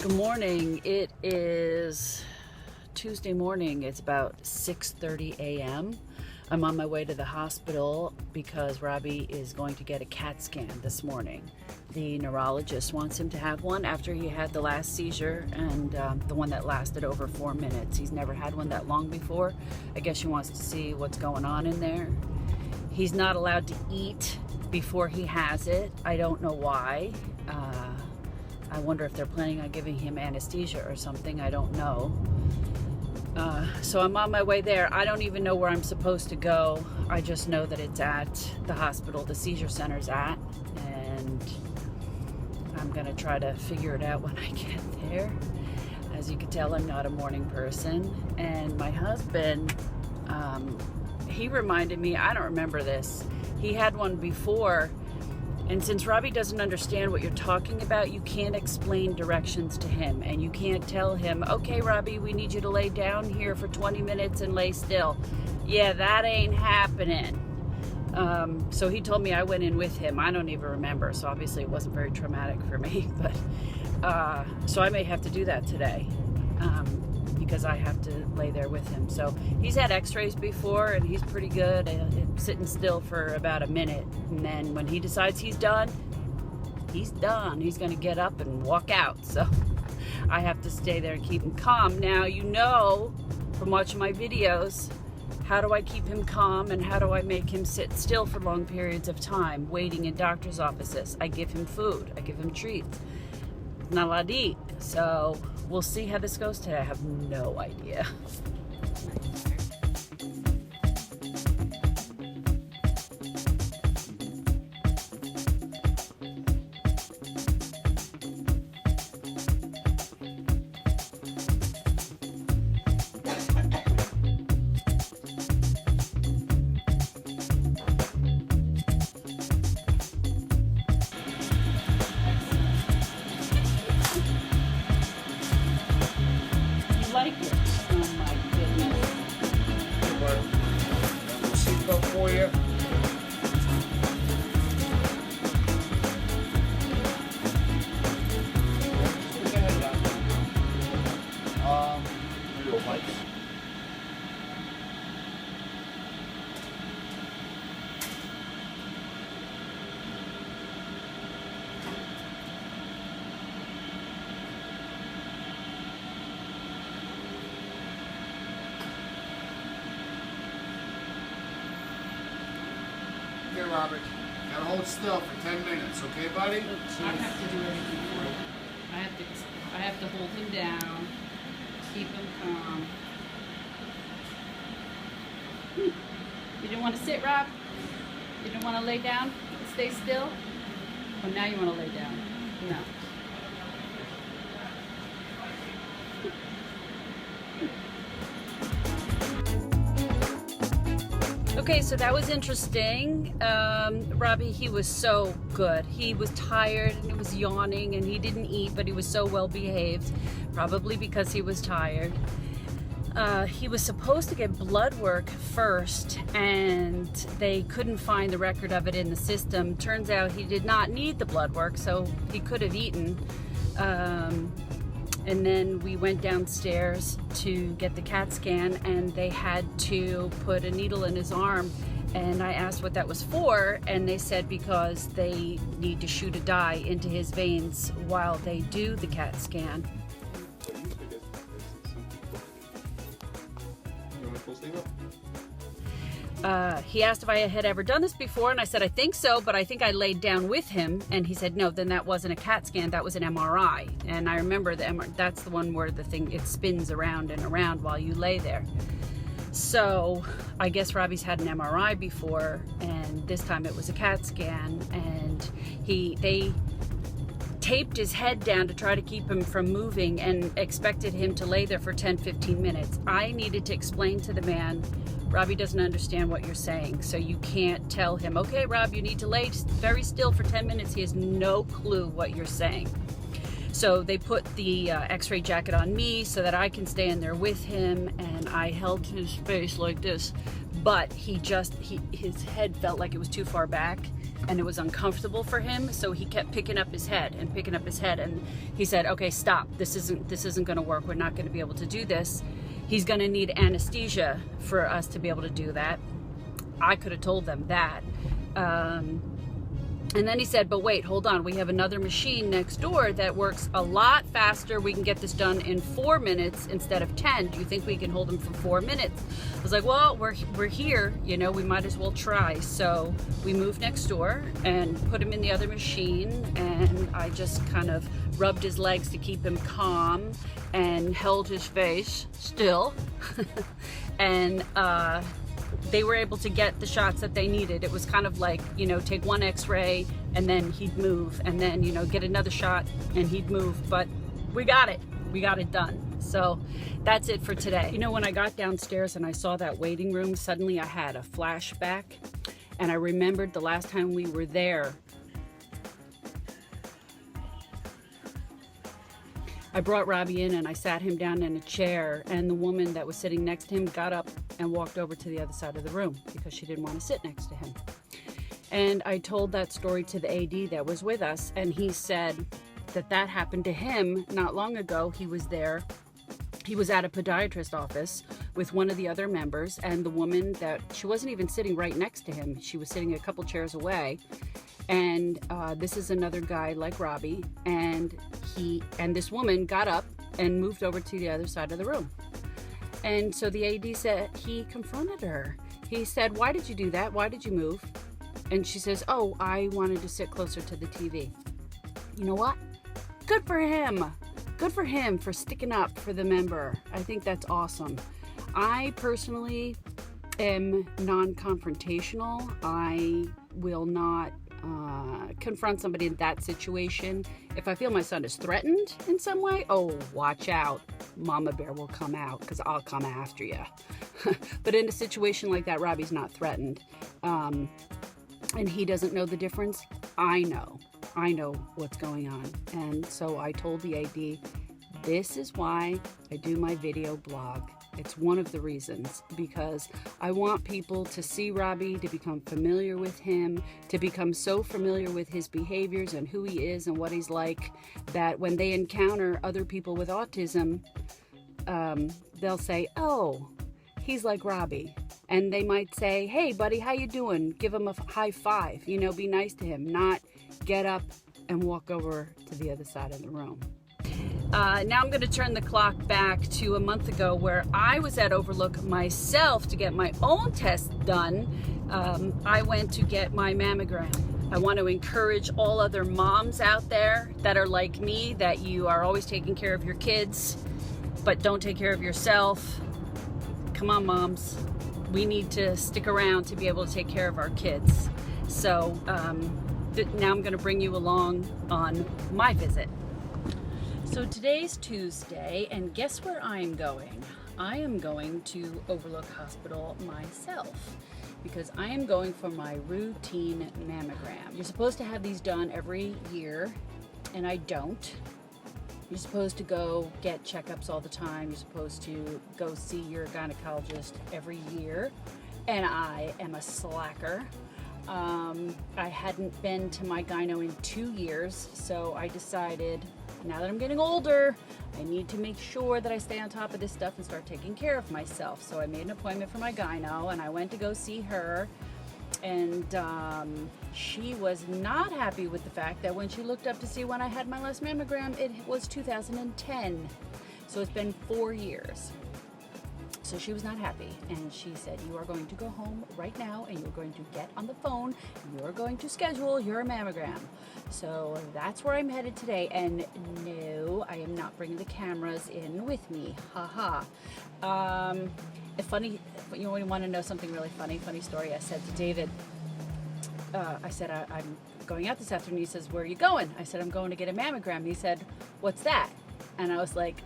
Good morning. It is Tuesday morning. It's about 6:30 a.m. I'm on my way to the hospital because Robbie is going to get a CAT scan this morning. The neurologist wants him to have one after he had the last seizure and the one that lasted over 4 minutes. He's never had one that long before. I guess she wants to see what's going on in there. He's not allowed to eat before he has it. I don't know why. I wonder if they're planning on giving him anesthesia or something. I don't know. So I'm on my way there. I don't even know where I'm supposed to go. I just know that it's at the hospital the seizure center's at, and I'm gonna try to figure it out when I get there. As you can tell, I'm not a morning person. And my husband, he reminded me, I don't remember this. He had one before. And since Robbie doesn't understand what you're talking about, you can't explain directions to him. And you can't tell him, okay, Robbie, we need you to lay down here for 20 minutes and lay still. Yeah, that ain't happening. So he told me I went in with him. I don't even remember. So obviously it wasn't very traumatic for me. But so I may have to do that today because I have to lay there with him. So he's had x-rays before and he's pretty good at sitting still for about a minute. And then when he decides he's done, he's done. He's going to get up and walk out. So I have to stay there and keep him calm. Now, you know from watching my videos, how do I keep him calm and how do I make him sit still for long periods of time, waiting in doctor's offices? I give him food. I give him treats. Not allowed to eat. So we'll see how this goes today. I have no idea. Like it. Oh my goodness. Seatbelt for you. Put your head down. Real lights. Okay, Robert. Gotta hold still for 10 minutes, okay, buddy? I have to do everything for him. I have to hold him down, keep him calm. You didn't want to sit, Rob? You didn't want to lay down? Stay still? Oh, now you want to lay down? No. Okay, so that was interesting. Robbie, he was so good. He was tired and he was yawning and he didn't eat, but he was so well behaved, probably because he was tired. He was supposed to get blood work first and they couldn't find the record of it in the system. Turns out he did not need the blood work, so he could have eaten. And then we went downstairs to get the CAT scan and they had to put a needle in his arm. And I asked what that was for, and they said because they need to shoot a dye into his veins while they do the CAT scan. He asked if I had ever done this before, and I said I think so, but I think I laid down with him, and he said no, then that wasn't a CAT scan, that was an MRI. And I remember that's the one where the thing, it spins around and around while you lay there. So I guess Robbie's had an MRI before, and this time it was a CAT scan, and they taped his head down to try to keep him from moving and expected him to lay there for 10-15 minutes. I needed to explain to the man, Robbie doesn't understand what you're saying, so you can't tell him, okay, Rob, you need to lay very still for 10 minutes. He has no clue what you're saying. So they put the x-ray jacket on me so that I can stay in there with him, and I held his face like this, but his head felt like it was too far back, and it was uncomfortable for him, so he kept picking up his head, and he said, okay, stop, this isn't going to work, we're not going to be able to do this. He's going to need anesthesia for us to be able to do that. I could have told them that. And then he said, but wait, hold on, we have another machine next door that works a lot faster. We can get this done in 4 minutes instead of 10. Do you think we can hold him for 4 minutes? I was like, well, we're here, you know, we might as well try. So we moved next door and put him in the other machine, and I just kind of rubbed his legs to keep him calm and held his face still. And they were able to get the shots that they needed. It was kind of like, you know, take one x-ray and then he'd move, and then, you know, get another shot and he'd move. But we got it done. So that's it for today. You know, when I got downstairs and I saw that waiting room, suddenly I had a flashback, and I remembered the last time we were there. I brought Robbie in and I sat him down in a chair, and the woman that was sitting next to him got up and walked over to the other side of the room because she didn't want to sit next to him. And I told that story to the AD that was with us, and he said that happened to him not long ago. He was there. He was at a podiatrist office with one of the other members, and the woman she wasn't even sitting right next to him. She was sitting a couple chairs away. And this is another guy like Robbie, and this woman got up and moved over to the other side of the room. And so the AD said, he confronted her. He said, why did you do that? Why did you move? And she says, oh, I wanted to sit closer to the TV. You know what? Good for him. Good for him for sticking up for the member. I think that's awesome. I personally am non-confrontational. I will not confront somebody in that situation. If I feel my son is threatened in some way, oh, watch out. Mama Bear will come out because I'll come after you. But in a situation like that, Robbie's not threatened. And he doesn't know the difference. I know what's going on. And so I told the AD, this is why I do my video blog. It's one of the reasons, because I want people to see Robbie, to become familiar with him, to become so familiar with his behaviors and who he is and what he's like, that when they encounter other people with autism, they'll say, oh, he's like Robbie. And they might say, hey, buddy, how you doing? Give him a high five, you know, be nice to him, not get up and walk over to the other side of the room. Now I'm going to turn the clock back to a month ago, where I was at Overlook myself to get my own test done. I went to get my mammogram. I want to encourage all other moms out there that are like me, that you are always taking care of your kids, but don't take care of yourself. Come on, moms. We need to stick around to be able to take care of our kids. So now I'm going to bring you along on my visit. So today's Tuesday, and guess where I'm going? I am going to Overlook Hospital myself, because I am going for my routine mammogram. You're supposed to have these done every year, and I don't. You're supposed to go get checkups all the time. You're supposed to go see your gynecologist every year, and I am a slacker. I hadn't been to my gyno in 2 years, so I decided, now that I'm getting older, I need to make sure that I stay on top of this stuff and start taking care of myself. So I made an appointment for my gyno, and I went to go see her, and she was not happy with the fact that when she looked up to see when I had my last mammogram, it was 2010. So it's been 4 years. So she was not happy, and she said, you are going to go home right now, and you're going to get on the phone, and you're going to schedule your mammogram. So that's where I'm headed today, and no, I am not bringing the cameras in with me. Haha. Funny, you want to know something really funny story. I said to David, I'm going out this afternoon. He says, where are you going? I said, I'm going to get a mammogram. He said, what's that? And I was like,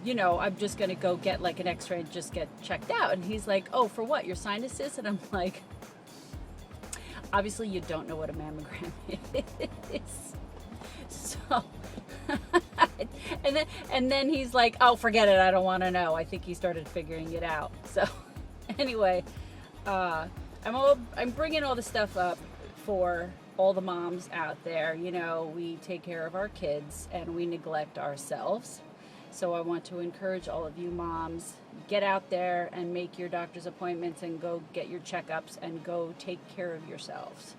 you know, I'm just going to go get like an x-ray and just get checked out. And he's like, oh, for what? Your sinuses? And I'm like, obviously you don't know what a mammogram is. So, and then he's like, oh, forget it. I don't want to know. I think he started figuring it out. So anyway, I'm bringing all this stuff up for all the moms out there. You know, we take care of our kids and we neglect ourselves. So I want to encourage all of you moms, get out there and make your doctor's appointments and go get your checkups and go take care of yourselves.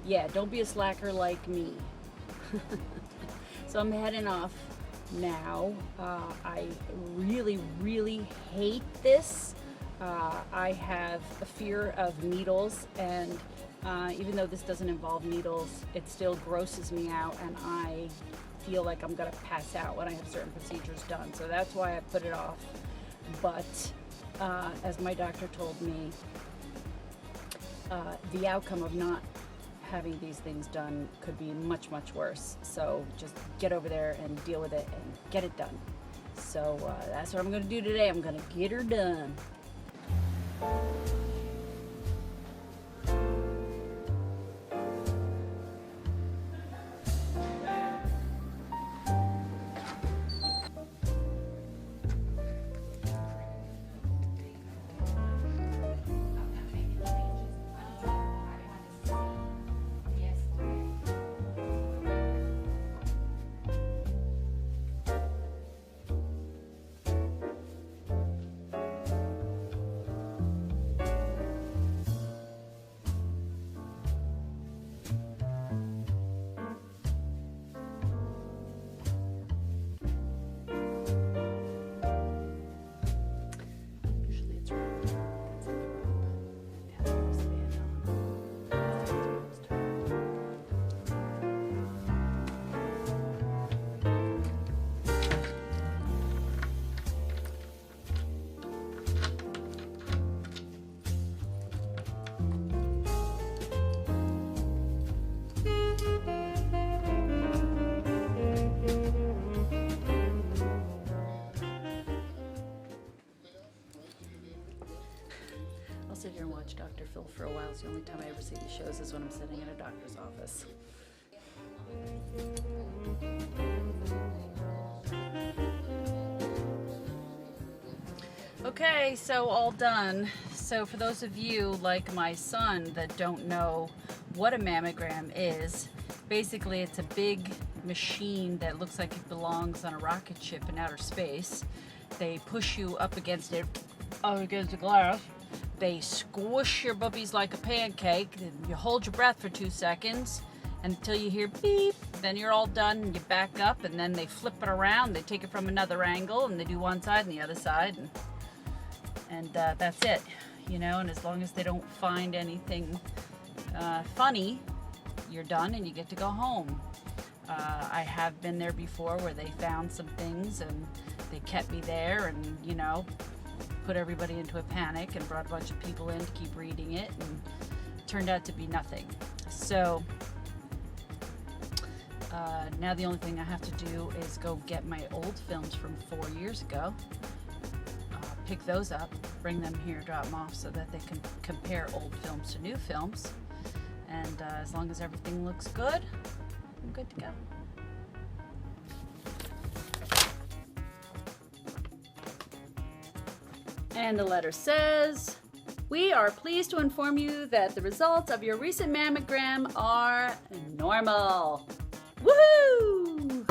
Yeah, don't be a slacker like me. So I'm heading off now. I really, really hate this. I have a fear of needles, and even though this doesn't involve needles, it still grosses me out, and I feel like I'm gonna pass out when I have certain procedures done. So that's why I put it off. But as my doctor told me, the outcome of not having these things done could be much, much worse. So just get over there and deal with it and get it done. So that's what I'm gonna do today. I'm gonna get her done. Sit here and watch Dr. Phil for a while. It's the only time I ever see these shows is when I'm sitting in a doctor's office. Okay, so all done. So for those of you like my son that don't know what a mammogram is, basically it's a big machine that looks like it belongs on a rocket ship in outer space. They push you up against it, up against the glass. They squish your boobies like a pancake. You hold your breath for 2 seconds until you hear beep. Then you're all done and you back up, and then they flip it around. They take it from another angle and they do one side and the other side, and that's it. You know, and as long as they don't find anything funny, you're done and you get to go home. I have been there before where they found some things and they kept me there, and you know, put everybody into a panic and brought a bunch of people in to keep reading it, and it turned out to be nothing. So now the only thing I have to do is go get my old films from 4 years ago, pick those up, bring them here, drop them off so that they can compare old films to new films, and as long as everything looks good, I'm good to go. And the letter says, "We are pleased to inform you that the results of your recent mammogram are normal." Woohoo!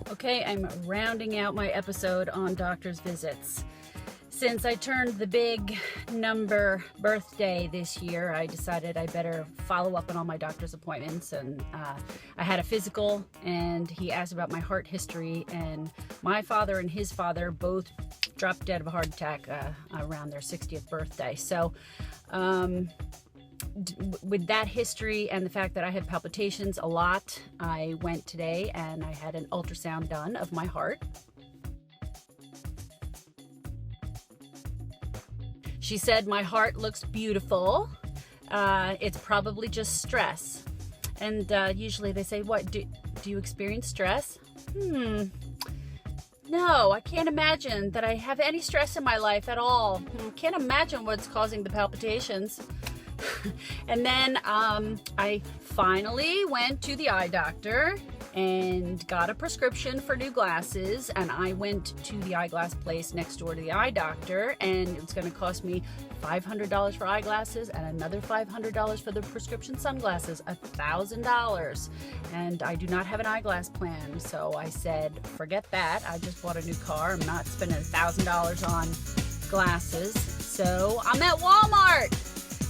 Okay, I'm rounding out my episode on doctor's visits. Since I turned the big number birthday this year, I decided I better follow up on all my doctor's appointments, and I had a physical, and he asked about my heart history, and my father and his father both dropped dead of a heart attack around their 60th birthday. So with that history and the fact that I had palpitations a lot, I went today and I had an ultrasound done of my heart. She said my heart looks beautiful. It's probably just stress. And usually they say, what, do you experience stress? No, I can't imagine that I have any stress in my life at all. Can't imagine what's causing the palpitations. And then I finally went to the eye doctor and got a prescription for new glasses, and I went to the eyeglass place next door to the eye doctor, and it's going to cost me $500 for eyeglasses and another $500 for the prescription sunglasses, $1,000. And I do not have an eyeglass plan, so I said forget that. I just bought a new car. I'm not spending $1,000 on glasses. So I'm at Walmart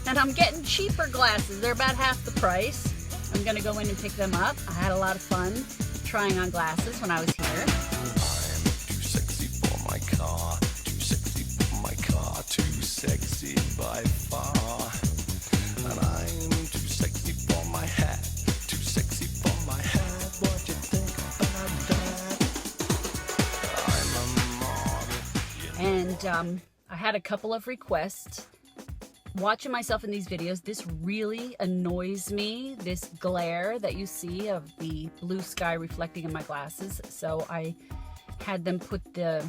and I'm getting cheaper glasses. They're about half the price. I'm gonna go in and pick them up. I had a lot of fun trying on glasses when I was here. I'm too sexy for my car, too sexy for my car, too sexy by far. And I'm too sexy for my hat, too sexy for my hat. What you think about that? I'm a model. And I had a couple of requests. Watching myself in these videos, this really annoys me, this glare that you see of the blue sky reflecting in my glasses. So I had them put the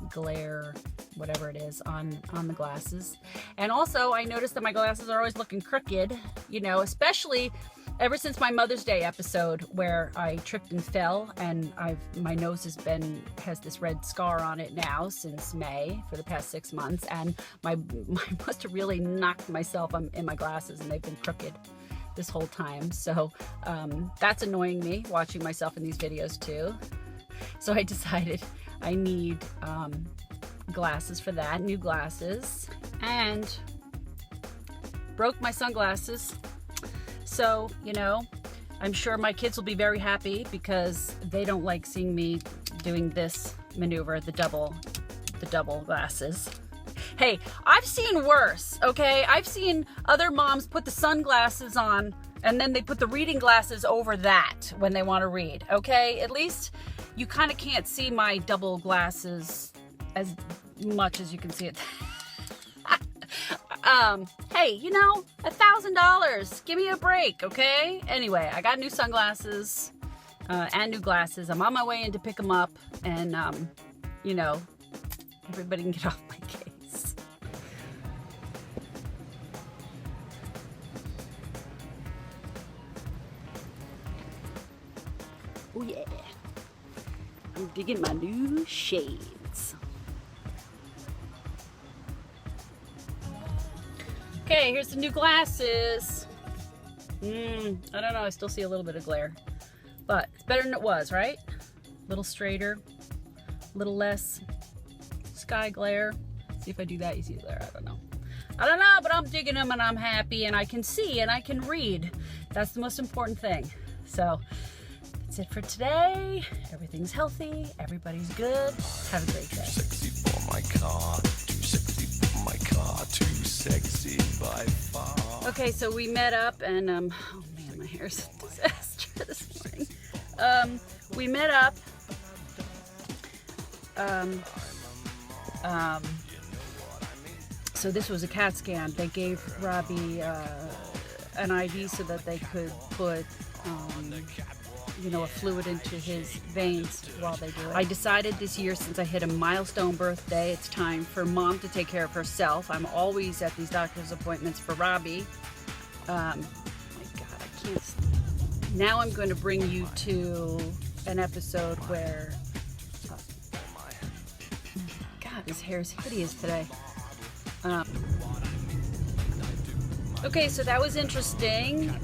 glare, whatever it is, on the glasses. And also I noticed that my glasses are always looking crooked, you know, especially ever since my Mother's Day episode where I tripped and fell, and my nose has this red scar on it now since May for the past 6 months, and I must have really knocked myself in my glasses, and they've been crooked this whole time. So that's annoying me, watching myself in these videos too. So I decided I need glasses for that, new glasses, and broke my sunglasses. So, you know, I'm sure my kids will be very happy because they don't like seeing me doing this maneuver, the double glasses. Hey, I've seen worse, okay? I've seen other moms put the sunglasses on and then they put the reading glasses over that when they want to read, okay? At least you kind of can't see my double glasses as much as you can see it. Hey, you know, $1,000. Give me a break, okay? Anyway, I got new sunglasses and new glasses. I'm on my way in to pick them up, and you know, everybody can get off my case. Oh yeah, I'm digging my new shades. Okay, here's the new glasses. I don't know, I still see a little bit of glare, but it's better than it was, right? A little straighter, a little less sky glare. See if I do that, you see the glare, I don't know, but I'm digging them and I'm happy and I can see and I can read. That's the most important thing. So that's it for today. Everything's healthy, everybody's good. Have a great day. Too sexy for my car, too sexy for my car, too sexy by far. Okay, so we met up and oh man, my hair's a disaster this morning. We met up so this was a CAT scan. They gave Robbie an IV so that they could put you know, a fluid into his veins while they do it. I decided this year, since I hit a milestone birthday, it's time for Mom to take care of herself. I'm always at these doctor's appointments for Robbie. My God, I can't. Now I'm going to bring you to an episode where, God, his hair is hideous today. Okay, so that was interesting.